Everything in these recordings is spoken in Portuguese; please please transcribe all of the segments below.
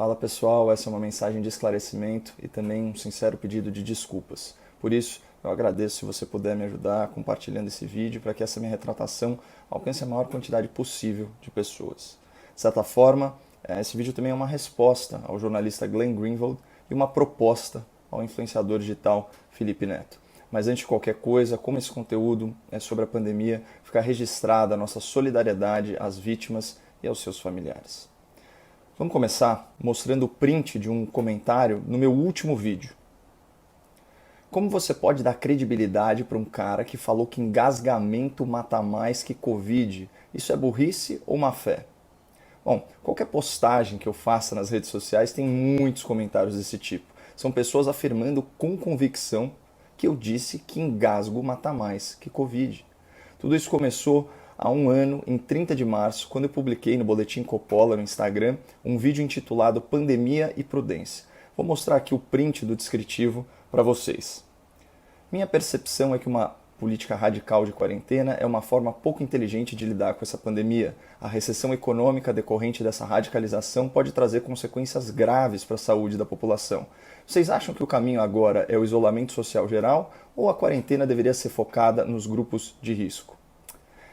Fala pessoal, essa é uma mensagem de esclarecimento e também um sincero pedido de desculpas. Por isso, eu agradeço se você puder me ajudar compartilhando esse vídeo para que essa minha retratação alcance a maior quantidade possível de pessoas. De certa forma, esse vídeo também é uma resposta ao jornalista Glenn Greenwald e uma proposta ao influenciador digital Felipe Neto. Mas antes de qualquer coisa, como esse conteúdo é sobre a pandemia, fica registrada a nossa solidariedade às vítimas e aos seus familiares. Vamos começar mostrando o print de um comentário no meu último vídeo. Como você pode dar credibilidade para um cara que falou que engasgamento mata mais que Covid? Isso é burrice ou má fé? Bom, qualquer postagem que eu faça nas redes sociais tem muitos comentários desse tipo. São pessoas afirmando com convicção que eu disse que engasgo mata mais que Covid. Tudo isso começou há um ano, em 30 de março, quando eu publiquei no Boletim Coppola no Instagram um vídeo intitulado Pandemia e Prudência. Vou mostrar aqui o print do descritivo para vocês. Minha percepção é que uma política radical de quarentena é uma forma pouco inteligente de lidar com essa pandemia. A recessão econômica decorrente dessa radicalização pode trazer consequências graves para a saúde da população. Vocês acham que o caminho agora é o isolamento social geral ou a quarentena deveria ser focada nos grupos de risco?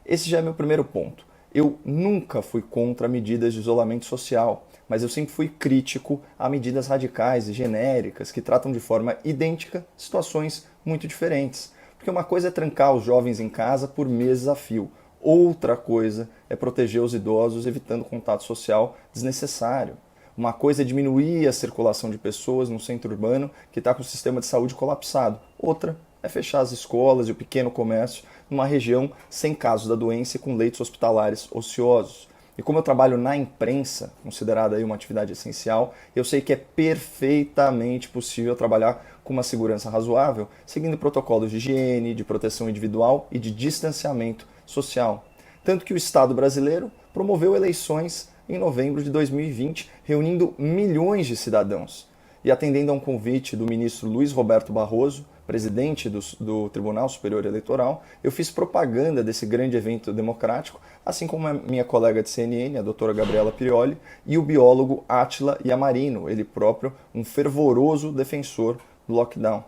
Esse já é meu primeiro ponto. Eu nunca fui contra medidas de isolamento social, mas eu sempre fui crítico a medidas radicais e genéricas que tratam de forma idêntica situações muito diferentes. Porque uma coisa é trancar os jovens em casa por meses a fio, outra coisa é proteger os idosos evitando contato social desnecessário. Uma coisa é diminuir a circulação de pessoas no centro urbano que está com o sistema de saúde colapsado. Outra é fechar as escolas e o pequeno comércio numa região sem casos da doença e com leitos hospitalares ociosos. E como eu trabalho na imprensa, considerada aí uma atividade essencial, eu sei que é perfeitamente possível trabalhar com uma segurança razoável, seguindo protocolos de higiene, de proteção individual e de distanciamento social. Tanto que o Estado brasileiro promoveu eleições em novembro de 2020, reunindo milhões de cidadãos. E atendendo a um convite do ministro Luiz Roberto Barroso, presidente do Tribunal Superior Eleitoral, eu fiz propaganda desse grande evento democrático, assim como a minha colega de CNN, a doutora Gabriela Prioli, e o biólogo Átila Yamarino, ele próprio um fervoroso defensor do lockdown.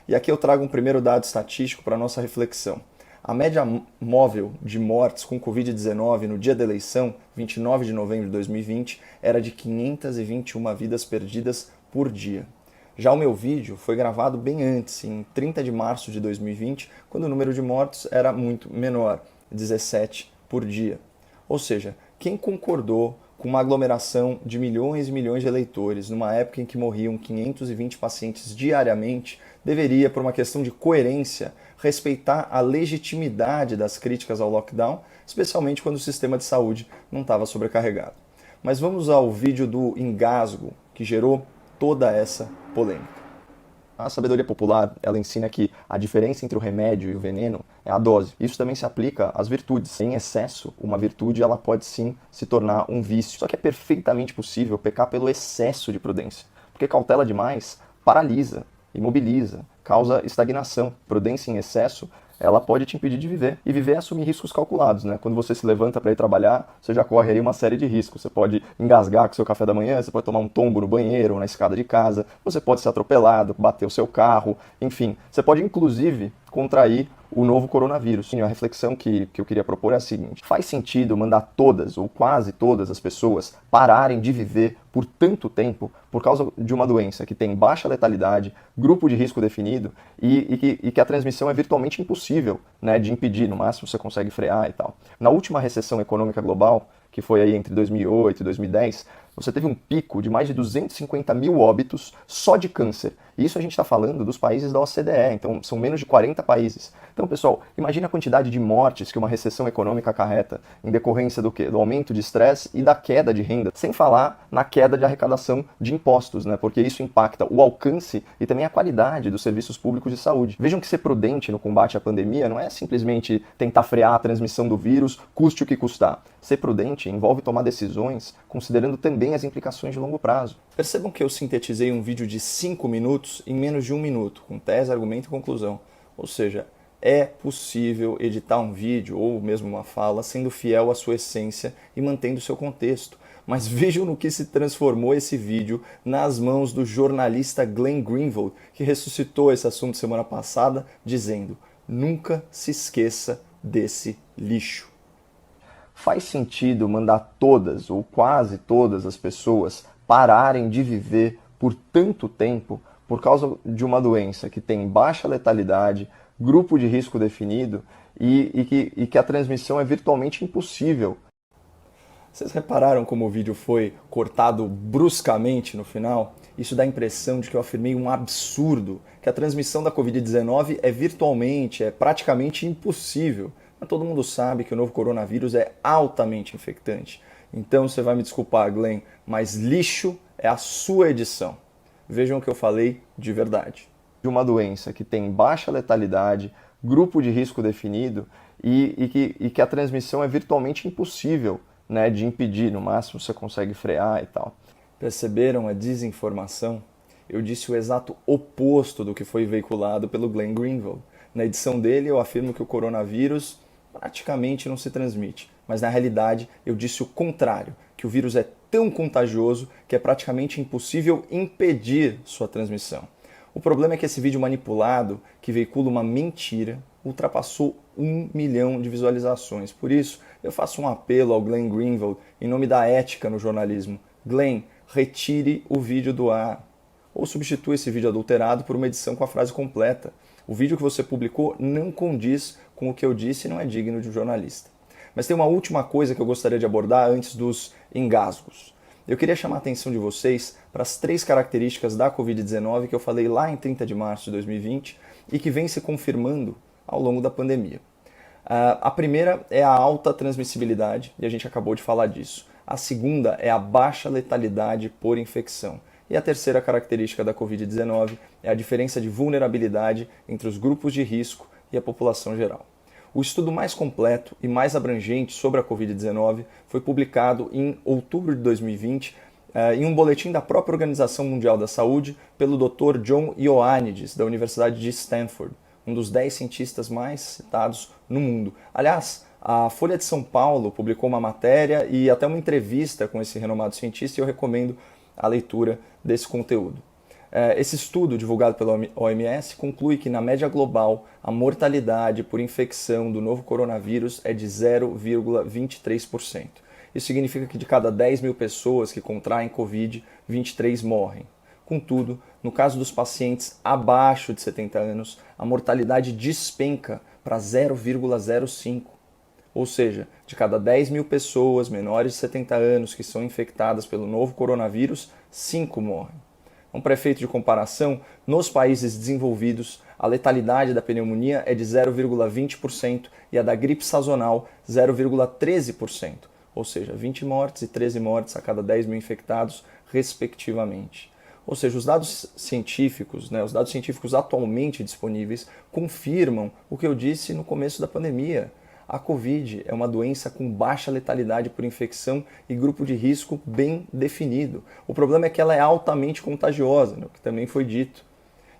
E aqui eu trago um primeiro dado estatístico para a nossa reflexão. A média móvel de mortes com Covid-19 no dia da eleição, 29 de novembro de 2020, era de 521 vidas perdidas por dia. Já o meu vídeo foi gravado bem antes, em 30 de março de 2020, quando o número de mortos era muito menor, 17 por dia. Ou seja, quem concordou com uma aglomeração de milhões e milhões de eleitores numa época em que morriam 520 pacientes diariamente, deveria, por uma questão de coerência, respeitar a legitimidade das críticas ao lockdown, especialmente quando o sistema de saúde não estava sobrecarregado. Mas vamos ao vídeo do engasgo, que gerou toda essa polêmica. A sabedoria popular, ela ensina que a diferença entre o remédio e o veneno é a dose. Isso também se aplica às virtudes. Em excesso, uma virtude ela pode sim se tornar um vício. Só que é perfeitamente possível pecar pelo excesso de prudência. Porque cautela demais paralisa, imobiliza, causa estagnação. Prudência em excesso, ela pode te impedir de viver. E viver é assumir riscos calculados, né? Quando você se levanta para ir trabalhar, você já corre aí uma série de riscos. Você pode engasgar com o seu café da manhã, você pode tomar um tombo no banheiro ou na escada de casa, você pode ser atropelado, bater o seu carro, enfim. Você pode, inclusive, contrair o novo coronavírus. A reflexão que eu queria propor é a seguinte: faz sentido mandar todas, ou quase todas as pessoas, pararem de viver por tanto tempo por causa de uma doença que tem baixa letalidade, grupo de risco definido e que a transmissão é virtualmente impossível, né, de impedir, no máximo você consegue frear e tal. Na última recessão econômica global, que foi aí entre 2008 e 2010, você teve um pico de mais de 250 mil óbitos só de câncer. E isso a gente está falando dos países da OCDE, então são menos de 40 países. Então, pessoal, imagine a quantidade de mortes que uma recessão econômica acarreta em decorrência do quê? Do aumento de estresse e da queda de renda, sem falar na queda de arrecadação de impostos, né? Porque isso impacta o alcance e também a qualidade dos serviços públicos de saúde. Vejam que ser prudente no combate à pandemia não é simplesmente tentar frear a transmissão do vírus, custe o que custar. Ser prudente envolve tomar decisões considerando também as implicações de longo prazo. Percebam que eu sintetizei um vídeo de 5 minutos em menos de 1 minuto, com tese, argumento e conclusão. Ou seja, é possível editar um vídeo ou mesmo uma fala sendo fiel à sua essência e mantendo o seu contexto. Mas vejam no que se transformou esse vídeo nas mãos do jornalista Glenn Greenwald, que ressuscitou esse assunto semana passada, dizendo: nunca se esqueça desse lixo. Faz sentido mandar todas ou quase todas as pessoas pararem de viver por tanto tempo por causa de uma doença que tem baixa letalidade, grupo de risco definido e que a transmissão é virtualmente impossível? Vocês repararam como o vídeo foi cortado bruscamente no final? Isso dá a impressão de que eu afirmei um absurdo, que a transmissão da Covid-19 é praticamente impossível. Mas todo mundo sabe que o novo coronavírus é altamente infectante. Então você vai me desculpar, Glenn, mas lixo é a sua edição. Vejam o que eu falei de verdade. De uma doença que tem baixa letalidade, grupo de risco definido e que a transmissão é virtualmente impossível, né, de impedir, no máximo você consegue frear e tal. Perceberam a desinformação? Eu disse o exato oposto do que foi veiculado pelo Glenn Greenwald. Na edição dele eu afirmo que o coronavírus praticamente não se transmite, mas na realidade eu disse o contrário, que o vírus é tão contagioso que é praticamente impossível impedir sua transmissão. O problema é que esse vídeo manipulado, que veicula uma mentira, ultrapassou 1 milhão de visualizações. Por isso, eu faço um apelo ao Glenn Greenwald em nome da ética no jornalismo. Glenn, retire o vídeo do ar. Ou substitua esse vídeo adulterado por uma edição com a frase completa. O vídeo que você publicou não condiz com o que eu disse e não é digno de um jornalista. Mas tem uma última coisa que eu gostaria de abordar antes dos engasgos. Eu queria chamar a atenção de vocês para as 3 características da Covid-19 que eu falei lá em 30 de março de 2020 e que vem se confirmando ao longo da pandemia. A primeira é a alta transmissibilidade, e a gente acabou de falar disso. A segunda é a baixa letalidade por infecção. E a terceira característica da Covid-19 é a diferença de vulnerabilidade entre os grupos de risco e a população geral. O estudo mais completo e mais abrangente sobre a Covid-19 foi publicado em outubro de 2020 em um boletim da própria Organização Mundial da Saúde pelo Dr. John Ioannidis, da Universidade de Stanford, um dos 10 cientistas mais citados no mundo. Aliás, a Folha de São Paulo publicou uma matéria e até uma entrevista com esse renomado cientista e eu recomendo a leitura desse conteúdo. Esse estudo, divulgado pela OMS, conclui que na média global a mortalidade por infecção do novo coronavírus é de 0,23%. Isso significa que de cada 10 mil pessoas que contraem Covid, 23 morrem. Contudo, no caso dos pacientes abaixo de 70 anos, a mortalidade despenca para 0,05%. Ou seja, de cada 10 mil pessoas menores de 70 anos que são infectadas pelo novo coronavírus, 5 morrem. Para efeito de comparação, nos países desenvolvidos, a letalidade da pneumonia é de 0,20% e a da gripe sazonal 0,13%, ou seja, 20 mortes e 13 mortes a cada 10 mil infectados, respectivamente. Ou seja, os dados científicos atualmente disponíveis confirmam o que eu disse no começo da pandemia. A Covid é uma doença com baixa letalidade por infecção e grupo de risco bem definido. O problema é que ela é altamente contagiosa, o que também foi dito.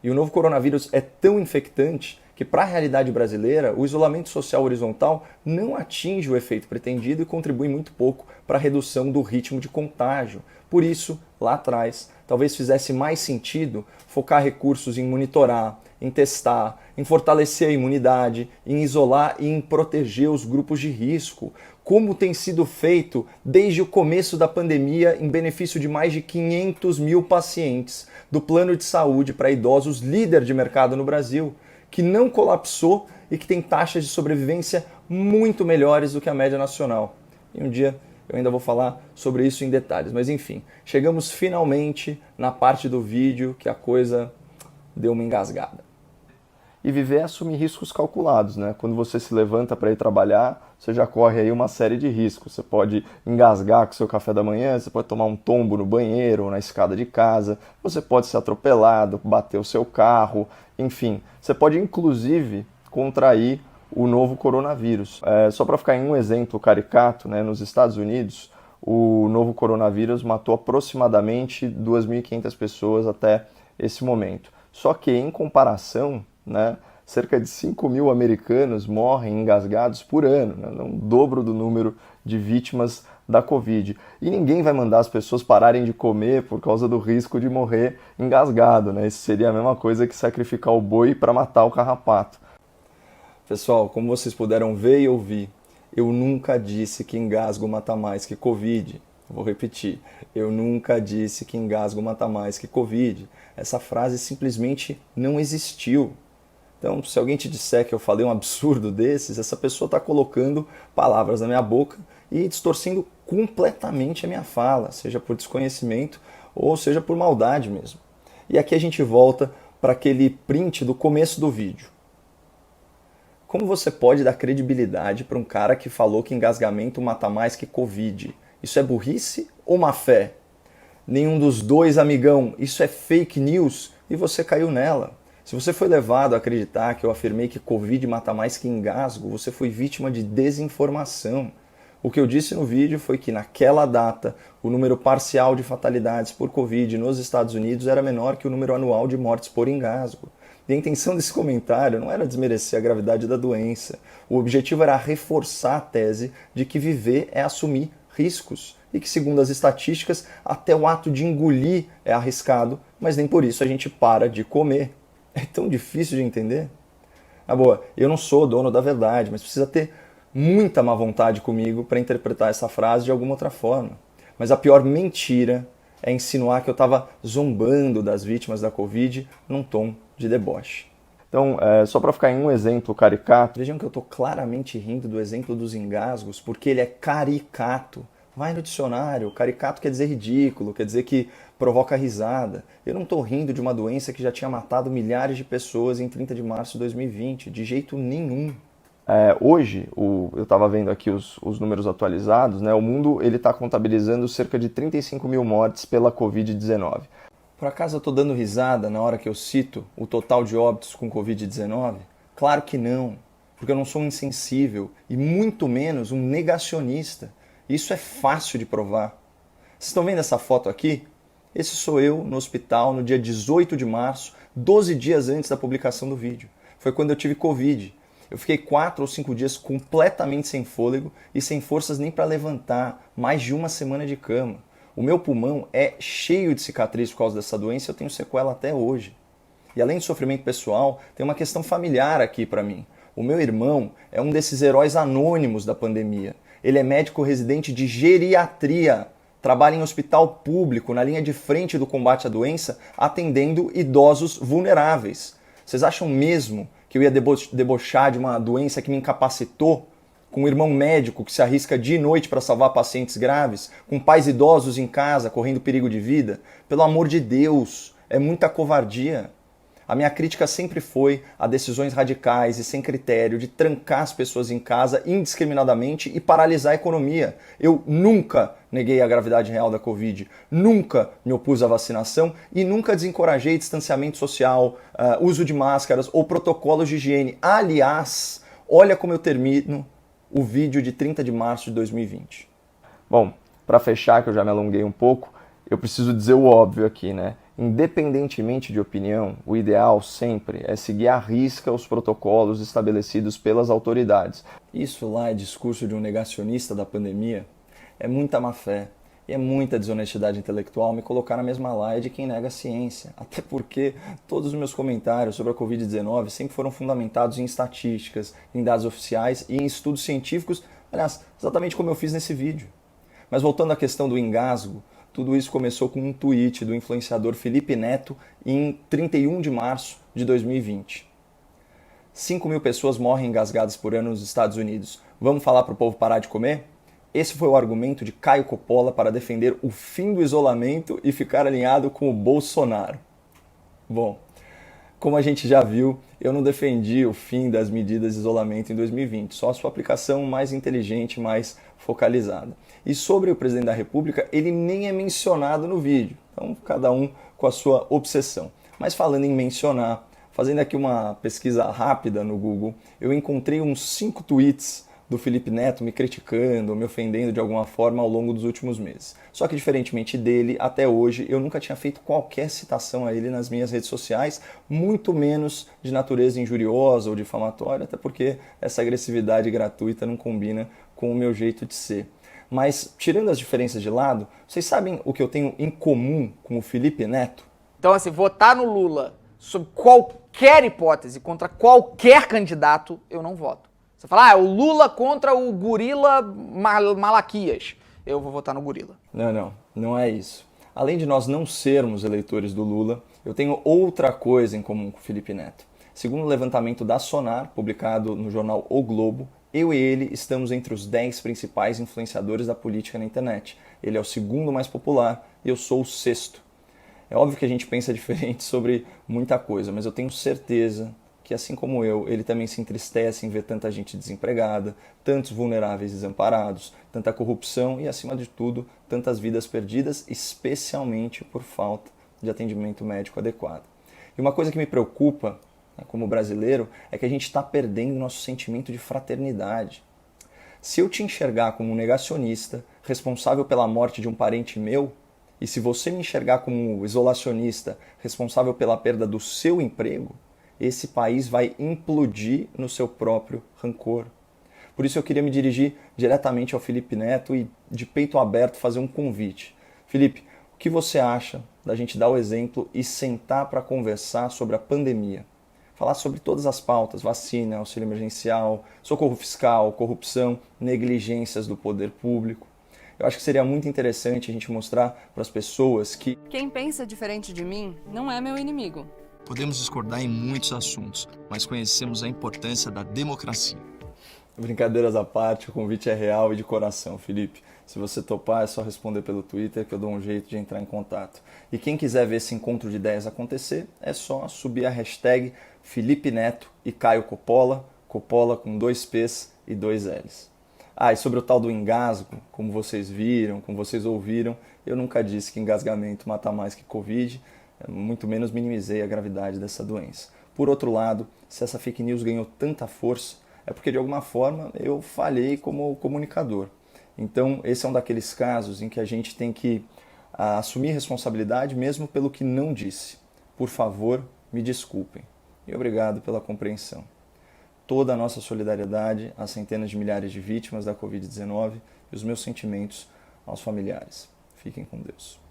E o novo coronavírus é tão infectante que, para a realidade brasileira, o isolamento social horizontal não atinge o efeito pretendido e contribui muito pouco para a redução do ritmo de contágio. Por isso, lá atrás, talvez fizesse mais sentido focar recursos em monitorar, em testar, em fortalecer a imunidade, em isolar e em proteger os grupos de risco, como tem sido feito desde o começo da pandemia em benefício de mais de 500 mil pacientes do plano de saúde para idosos líder de mercado no Brasil, que não colapsou e que tem taxas de sobrevivência muito melhores do que a média nacional. E um dia eu ainda vou falar sobre isso em detalhes, mas enfim, chegamos finalmente na parte do vídeo que a coisa deu uma engasgada. E viver é assumir riscos calculados, né? Quando você se levanta para ir trabalhar, você já corre aí uma série de riscos. Você pode engasgar com o seu café da manhã, você pode tomar um tombo no banheiro ou na escada de casa, você pode ser atropelado, bater o seu carro, enfim. Você pode inclusive contrair o novo coronavírus. Só para ficar em um exemplo caricato, né? Nos Estados Unidos, o novo coronavírus matou aproximadamente 2.500 pessoas até esse momento. Só que em comparação, né, cerca de 5 mil americanos morrem engasgados por ano, né, um dobro do número de vítimas da Covid. E ninguém vai mandar as pessoas pararem de comer por causa do risco de morrer engasgado, né? Isso seria a mesma coisa que sacrificar o boi para matar o carrapato. Pessoal, como vocês puderam ver e ouvir, eu nunca disse que engasgo mata mais que Covid. Vou repetir, eu nunca disse que engasgo mata mais que Covid. Essa frase simplesmente não existiu. Então, se alguém te disser que eu falei um absurdo desses, essa pessoa está colocando palavras na minha boca e distorcendo completamente a minha fala, seja por desconhecimento ou seja por maldade mesmo. E aqui a gente volta para aquele print do começo do vídeo. Como você pode dar credibilidade para um cara que falou que engasgamento mata mais que Covid? Isso é burrice ou má fé? Nenhum dos dois, amigão. Isso é fake news e você caiu nela. Se você foi levado a acreditar que eu afirmei que Covid mata mais que engasgo, você foi vítima de desinformação. O que eu disse no vídeo foi que naquela data o número parcial de fatalidades por Covid nos Estados Unidos era menor que o número anual de mortes por engasgo. E a intenção desse comentário não era desmerecer a gravidade da doença. O objetivo era reforçar a tese de que viver é assumir riscos e que, segundo as estatísticas, até o ato de engolir é arriscado, mas nem por isso a gente para de comer. É tão difícil de entender? Ah, boa, eu não sou dono da verdade, mas precisa ter muita má vontade comigo para interpretar essa frase de alguma outra forma. Mas a pior mentira é insinuar que eu estava zombando das vítimas da Covid num tom de deboche. Então, só para ficar em um exemplo caricato, vejam que eu estou claramente rindo do exemplo dos engasgos, porque ele é caricato. Vai no dicionário, caricato quer dizer ridículo, quer dizer que provoca risada. Eu não estou rindo de uma doença que já tinha matado milhares de pessoas em 30 de março de 2020, de jeito nenhum. Hoje, eu estava vendo aqui os números atualizados, né? O mundo está contabilizando cerca de 35 mil mortes pela Covid-19. Por acaso eu estou dando risada na hora que eu cito o total de óbitos com Covid-19? Claro que não, porque eu não sou um insensível e muito menos um negacionista. Isso é fácil de provar. Vocês estão vendo essa foto aqui? Esse sou eu no hospital no dia 18 de março, 12 dias antes da publicação do vídeo. Foi quando eu tive Covid. Eu fiquei 4 ou 5 dias completamente sem fôlego e sem forças nem para levantar, mais de uma semana de cama. O meu pulmão é cheio de cicatriz por causa dessa doença e eu tenho sequela até hoje. E além do sofrimento pessoal, tem uma questão familiar aqui para mim. O meu irmão é um desses heróis anônimos da pandemia. Ele é médico residente de geriatria, trabalha em hospital público, na linha de frente do combate à doença, atendendo idosos vulneráveis. Vocês acham mesmo que eu ia debochar de uma doença que me incapacitou? Com um irmão médico que se arrisca dia e noite para salvar pacientes graves? Com pais idosos em casa correndo perigo de vida? Pelo amor de Deus, é muita covardia. A minha crítica sempre foi a decisões radicais e sem critério de trancar as pessoas em casa indiscriminadamente e paralisar a economia. Eu nunca neguei a gravidade real da Covid, nunca me opus à vacinação e nunca desencorajei distanciamento social, uso de máscaras ou protocolos de higiene. Aliás, olha como eu termino o vídeo de 30 de março de 2020. Bom, para fechar, que eu já me alonguei um pouco, eu preciso dizer o óbvio aqui, né? Independentemente de opinião, o ideal sempre é seguir à risca os protocolos estabelecidos pelas autoridades. Isso lá é discurso de um negacionista da pandemia? É muita má fé e é muita desonestidade intelectual me colocar na mesma laia de quem nega a ciência. Até porque todos os meus comentários sobre a Covid-19 sempre foram fundamentados em estatísticas, em dados oficiais e em estudos científicos, aliás, exatamente como eu fiz nesse vídeo. Mas voltando à questão do engasgo, tudo isso começou com um tweet do influenciador Felipe Neto em 31 de março de 2020. 5 mil pessoas morrem engasgadas por ano nos Estados Unidos. Vamos falar para o povo parar de comer? Esse foi o argumento de Caio Coppola para defender o fim do isolamento e ficar alinhado com o Bolsonaro. Bom, como a gente já viu, eu não defendi o fim das medidas de isolamento em 2020, só a sua aplicação mais inteligente, mais focalizada. E sobre o presidente da República, ele nem é mencionado no vídeo, então cada um com a sua obsessão. Mas falando em mencionar, fazendo aqui uma pesquisa rápida no Google, eu encontrei uns 5 tweets do Felipe Neto me criticando, me ofendendo de alguma forma ao longo dos últimos meses. Só que, diferentemente dele, até hoje eu nunca tinha feito qualquer citação a ele nas minhas redes sociais, muito menos de natureza injuriosa ou difamatória, até porque essa agressividade gratuita não combina com o meu jeito de ser. Mas, tirando as diferenças de lado, vocês sabem o que eu tenho em comum com o Felipe Neto? Então, assim, votar no Lula sob qualquer hipótese, contra qualquer candidato, eu não voto. Você fala, o Lula contra o gorila Malaquias. Eu vou votar no gorila. Não é isso. Além de nós não sermos eleitores do Lula, eu tenho outra coisa em comum com o Felipe Neto. Segundo o levantamento da Sonar, publicado no jornal O Globo, eu e ele estamos entre os 10 principais influenciadores da política na internet. Ele é o segundo mais popular e eu sou o sexto. É óbvio que a gente pensa diferente sobre muita coisa, mas eu tenho certeza que, assim como eu, ele também se entristece em ver tanta gente desempregada, tantos vulneráveis desamparados, tanta corrupção e, acima de tudo, tantas vidas perdidas, especialmente por falta de atendimento médico adequado. E uma coisa que me preocupa, como brasileiro, é que a gente está perdendo nosso sentimento de fraternidade. Se eu te enxergar como um negacionista, responsável pela morte de um parente meu, e se você me enxergar como um isolacionista, responsável pela perda do seu emprego, esse país vai implodir no seu próprio rancor. Por isso eu queria me dirigir diretamente ao Felipe Neto e, de peito aberto, fazer um convite. Felipe, o que você acha da gente dar o exemplo e sentar para conversar sobre a pandemia? Falar sobre todas as pautas, vacina, auxílio emergencial, socorro fiscal, corrupção, negligências do poder público. Eu acho que seria muito interessante a gente mostrar para as pessoas que quem pensa diferente de mim não é meu inimigo. Podemos discordar em muitos assuntos, mas conhecemos a importância da democracia. Brincadeiras à parte, o convite é real e de coração, Felipe. Se você topar, é só responder pelo Twitter que eu dou um jeito de entrar em contato. E quem quiser ver esse encontro de ideias acontecer, é só subir a hashtag Felipe Neto e Caio Coppola, Coppola com 2 P's e 2 L's. E sobre o tal do engasgo, como vocês viram, como vocês ouviram, eu nunca disse que engasgamento mata mais que Covid, muito menos minimizei a gravidade dessa doença. Por outro lado, se essa fake news ganhou tanta força, é porque de alguma forma eu falhei como comunicador. Então, esse é um daqueles casos em que a gente tem que assumir responsabilidade mesmo pelo que não disse. Por favor, me desculpem. E obrigado pela compreensão. Toda a nossa solidariedade às centenas de milhares de vítimas da Covid-19 e os meus sentimentos aos familiares. Fiquem com Deus.